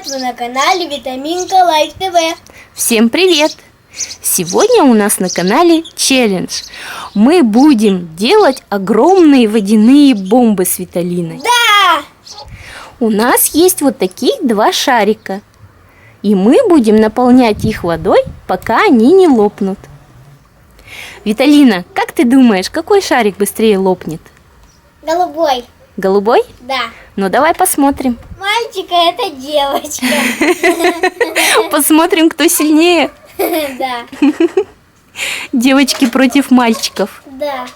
привет! Вы на канале Витаминка Лайф ТВ. Всем привет! Сегодня у нас на канале челлендж. Мы будем делать огромные водяные бомбы с Виталиной. Да! У нас есть вот таких два шарика. И мы будем наполнять их водой, пока они не лопнут. Виталина, как ты думаешь, какой шарик быстрее лопнет? Голубой. Голубой? Да. Ну давай посмотрим. Мальчика это девочка. Посмотрим, кто сильнее. Да. Девочки против мальчиков. Да.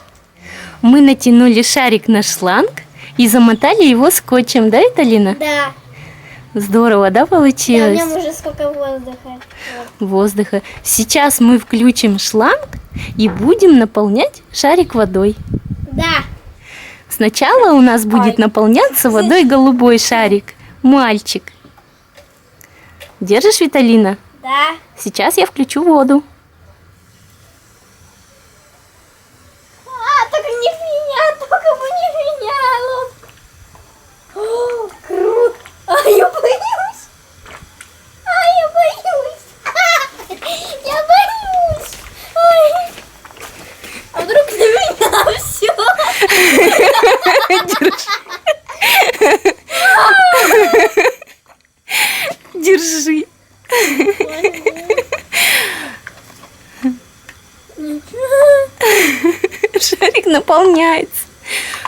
Мы натянули шарик на шланг и замотали его скотчем, да, Виталина? Да. Здорово, да, Да, у получилось? меня уже сколько воздуха. Воздуха. Сейчас мы включим шланг и будем наполнять шарик водой. Да. Сначала у нас будет наполняться водой голубой шарик. Мальчик. Держишь, Виталина? Да. Сейчас я включу воду. Только не в меня, только бы не в меня. О, круто. Я боюсь. Я боюсь. Я боюсь. Ой. А вдруг на меня все? Держи. Шарик наполняется.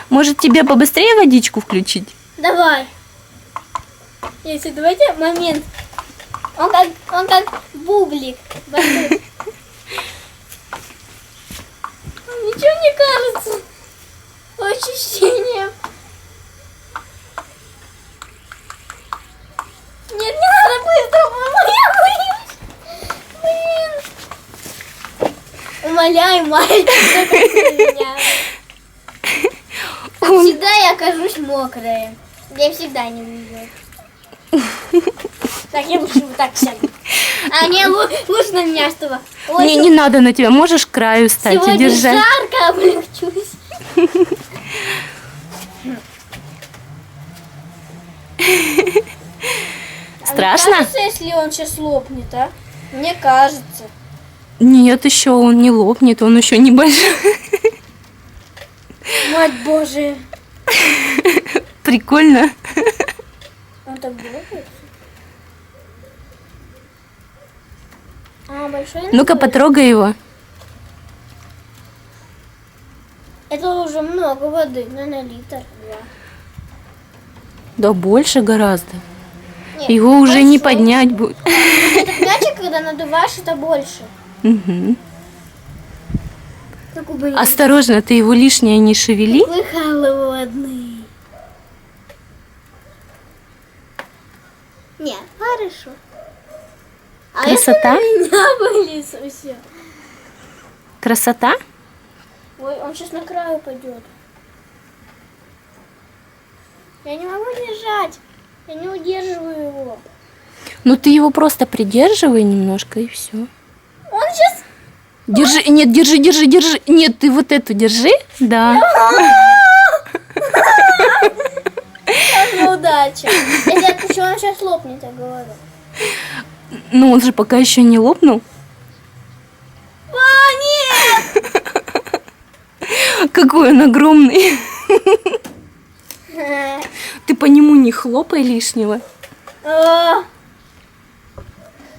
Может, тебе побыстрее водичку включить? Давай. Если давайте момент. Он как бублик. Ничего не кажется. По ощущениям. Нет, не надо быстро, я боюсь. Блин. Умоляю, мальчик, только не меня. Как всегда я окажусь мокрая. Я всегда не уйду. Так, я лучше вот так сяду. А не, лучше на меня, чтобы... Ой, Не надо на тебя. Можешь к краю стать и сегодня держать. жарко, облегчусь. Страшно? А мне кажется, если он сейчас лопнет, а? Мне кажется. Нет, еще он не лопнет, он еще небольшой. Мать Божия. Прикольно. Он так лопается? А, большой? Ну-ка, потрогай его. Это уже много воды, наверное, литр. Да больше гораздо. Нет, Его уже не большой. поднять будет. Этот мячик, когда надуваешь, это больше. Угу. Как у бы... Осторожно, ты его лишнее не шевели. Вы холодный. Нет, хорошо. А Красота? если на меня вылез все? Красота? Ой, он сейчас на краю пойдет. Я не могу держать. Я не удерживаю его. Ну ты его просто придерживай немножко и все. Он сейчас... Держи, нет, держи. Нет, ты вот эту держи. Да. Удача. Если я отпущу, он сейчас лопнет, я говорю. Ну он же пока еще не лопнул. Нет! Какой он огромный. Ты по нему не хлопай лишнего.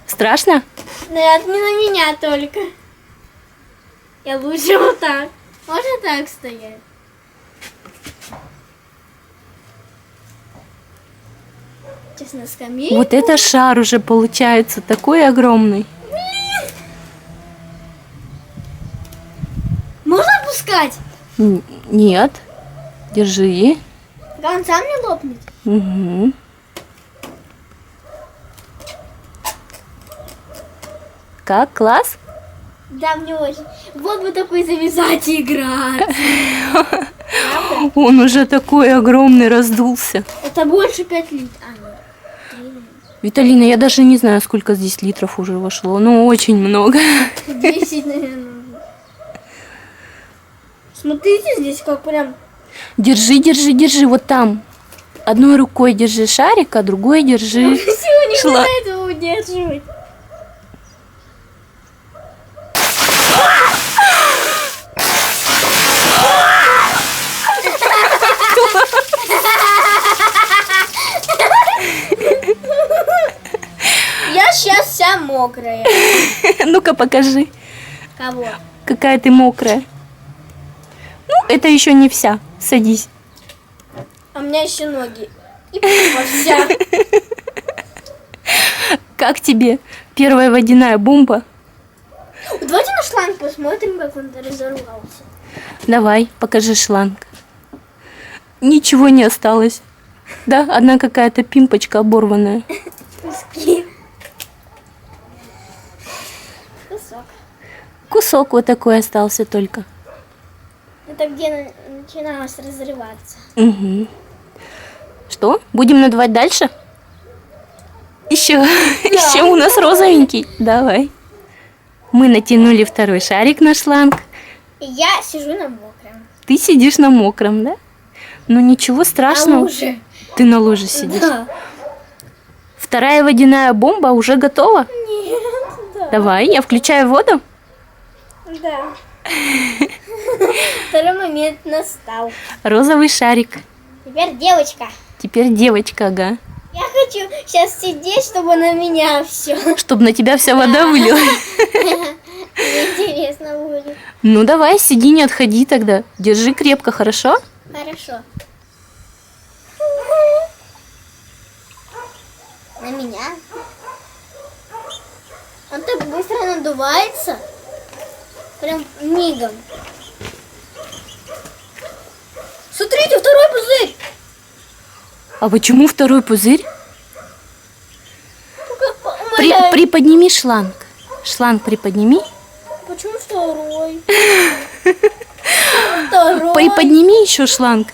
Страшно? Нет, не на меня только. Я лучше вот так. Можно так стоять? Сейчас на скамейку. Вот это шар уже получается такой огромный. Можно опускать? Нет. Держи. Пока он сам не лопнет. Угу. Как? Класс? Да, мне очень. Вот бы такой завязать и играть. Он уже такой огромный раздулся. Это больше 5 литров. А, нет. Виталина, я даже не знаю, сколько здесь литров уже вошло. Ну, очень много. 10, наверное. Смотрите, здесь как прям... Держи, вот там. Одной рукой держи шарик, а другой держи Сегодня пошла. Как это удерживать? Я сейчас вся мокрая. Ну-ка покажи, Кого? какая ты мокрая. Ну, это еще не вся. Садись. А у меня еще ноги. И попа вся. Как тебе первая водяная бомба? Давайте на шланг посмотрим, как он разорвался. Давай, покажи шланг. Ничего не осталось. Да, одна какая-то пимпочка оборванная. Куски. Кусок. Кусок вот такой остался только. Это где начиналось разрываться. Угу. Что? Будем надувать дальше? Еще, еще у нас розовенький. Давай. Мы натянули второй шарик на шланг. И я сижу на мокром. Ты сидишь на мокром, да? Ну ничего страшного. луже. Ты на луже сидишь. Да. Вторая водяная бомба уже готова? Нет, да. Давай, я включаю воду. Да. Второй момент настал. Розовый шарик. Теперь девочка. Теперь девочка, ага. Я хочу сейчас сидеть, чтобы на меня все. Чтобы на тебя вся вода вылила. Интересно будет. Ну давай, сиди, не отходи тогда. Держи крепко, хорошо? Хорошо. На меня. Он так быстро надувается. Прям мигом. Смотрите, второй пузырь. А почему второй пузырь? Умоляю. Приподними шланг. Шланг приподними. Почему второй? Второй. Приподними еще шланг.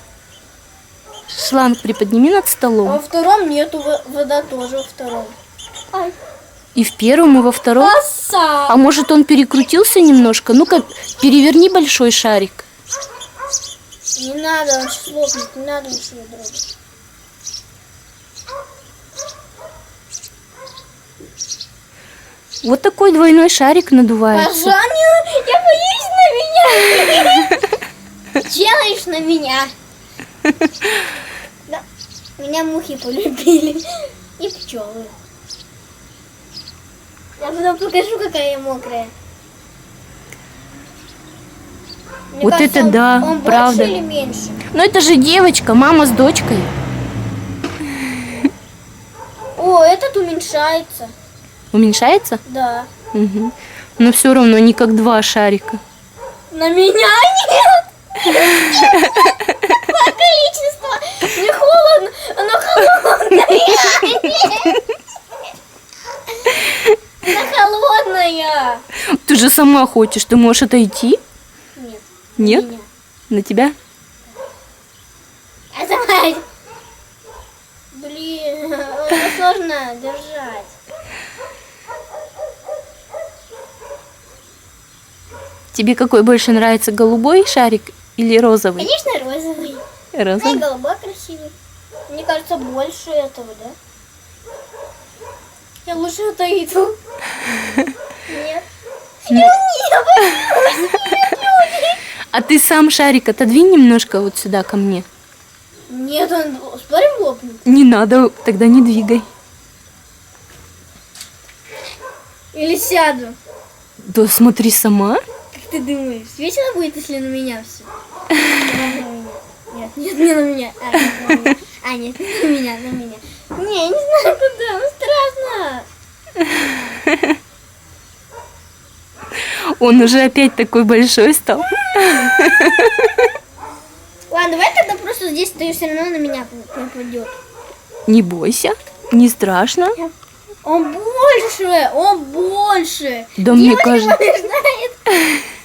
Шланг приподними над А во столом. втором нету, вода тоже во втором. Ай. И в первом, и во втором. Коса. А может он перекрутился немножко? Ну-ка, переверни большой шарик. Не надо, он сейчас лопнет, не надо ничего дрогать. Вот такой двойной шарик надувается. Пожалуйста, я боюсь на меня. Делаешь на меня. Да, меня мухи полюбили. И пчелы. Я потом покажу, какая я мокрая. Мне Вот кажется, это да, он правда. больше или меньше? Ну это же девочка, мама с дочкой. О, этот уменьшается. Уменьшается? Да. Угу. Но все равно не как два шарика. На меня нет. Какое количество? Мне холодно, оно холодное. Она холодная. Ты же сама хочешь, ты можешь отойти? Нет. Нет? Меня. На тебя? А давай. Блин, это сложно держать. Тебе какой больше нравится, голубой шарик или розовый? Конечно, розовый. А и Розовый. голубой красивый. Мне кажется, больше этого, да? Я лучше отойду. Нет. А ты сам шарик отодвинь немножко вот сюда ко мне. Нет, он спорим лопнет. Не надо, тогда не двигай. Или сяду. Да смотри сама. Как ты думаешь, весело будет, если на меня все? Нет, нет, не на меня. А, нет, не на меня, на меня. Не, я не знаю куда, ну страшно. Он уже опять такой большой стал. Ладно, давай тогда просто здесь ты все равно на меня попадет. Не бойся, не страшно. Он больше, он больше. Да мне Девочка кажется, моя знает.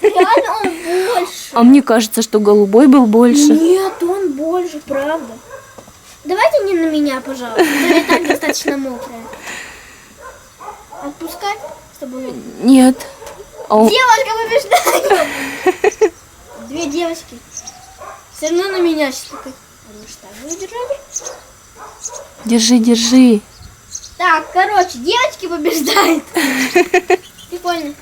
Реально он больше. а мне кажется, что голубой был больше. Нет, он больше, правда. Давайте не на меня, пожалуйста. Я и так достаточно мокрая. Отпускать, чтобы лопнуть. Нет. А он- Девушка побеждает. Две девочки. Все равно на меня сейчас такой. А ну что, вы держали? Держи, держи. Так, короче, девочки побеждают. Прикольно.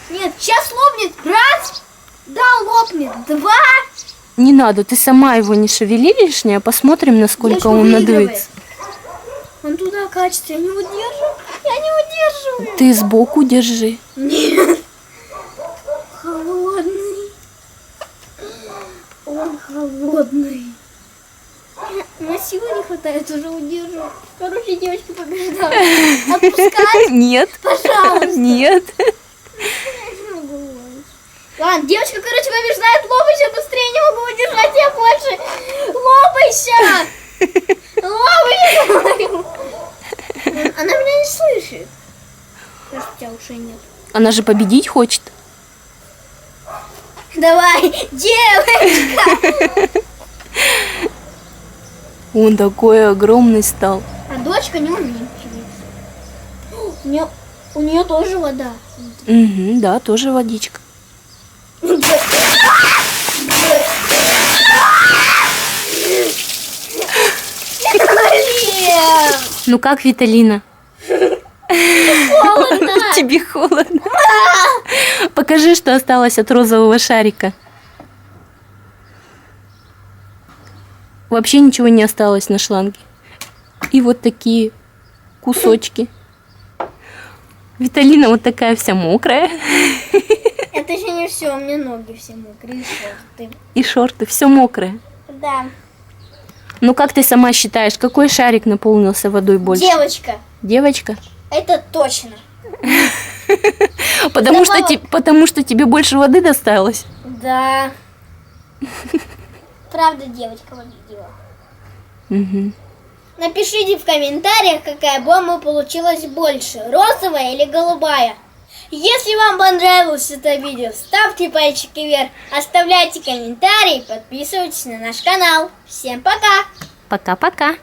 Нет, сейчас лопнет. Раз. Да, лопнет. Два. Не надо, ты сама его не шевели лишнее, посмотрим, насколько Девочка он выигрывает. надуется. Он туда качется, я не удержу. Я не удерживаю. Ты сбоку держи. Нет. Холодный. Он холодный. На силы не хватает, уже удержу. Короче, девочка побеждает. Отпускай, Нет, пожалуйста. нет. Ладно, девочка, короче, побеждает. Лопайся быстрее, не могу удержать я больше. Лопайся. Лопайся. Она меня не слышит. Кажется, у тебя ушей нет. Она же победить хочет. Давай, девочка. Он такой огромный стал. А дочка не умеет двигаться. У нее тоже вода. Угу, да, тоже водичка. Блин, Ну как, Виталина? холодно. Тебе холодно. Покажи, что осталось от розового шарика. Вообще ничего не осталось на шланге. И вот такие кусочки. Виталина вот такая вся мокрая. Это еще не все, у меня ноги все мокрые, шорты. И шорты, все мокрое. Да. Ну как ты сама считаешь, какой шарик наполнился водой больше? Девочка, Девочка? это точно. Потому Вдобавок- что тебе больше воды досталось. Да. Правда, девочка победила. Угу. Напишите в комментариях, какая бомба получилась больше, розовая или голубая. Если вам понравилось это видео, ставьте пальчики вверх, оставляйте комментарии, подписывайтесь на наш канал. Всем пока! Пока-пока.